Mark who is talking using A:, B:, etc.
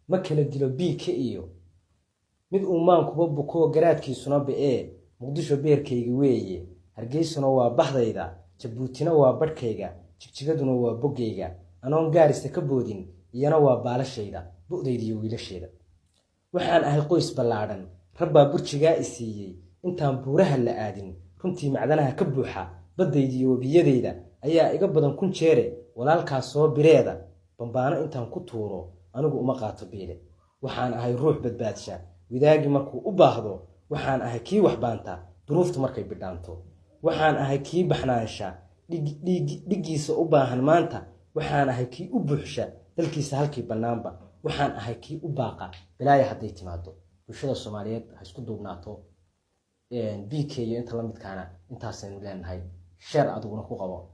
A: ma kala dilo biilka iyo mid uumaan kuba buko garaadkiisuna bee muqdisho beerkayga weeye hargeysuna waa baxdayda jabuutina waa badhkayga jigjigaduna waa bogayga anoon gaarista ka boodin iyana waa baalashayda bu'dayda iyo wiilasheeda waxaan ahay qoys ballaadhan rabbaa burjigaa i siiyey intaan buuraha la aadin runtii macdanaha ka buuxa baddayda iyo webiyadayda ayaa iga badan kun jeere walaalkaas soo bireeda bambaano intaan ku tuuro anigu uma qaato biile waxaan ahay ruux badbaadsha widaagi markuu u baahdo waxaan ahay kii wax baanta duruuftu markay bidhaanto waxaan ahay kii baxnaansha dhigiisa u baahan maanta waxaan ahay kii u buuxsha dalkiisa halkii bannaanba waxaan ahay kii u baaqa bilaaya hadday timaado bulshada Soomaaliyeed ha isku duubnaato BK iyo inta la midkaana intaasaynu leenahay share aduguna ku qabo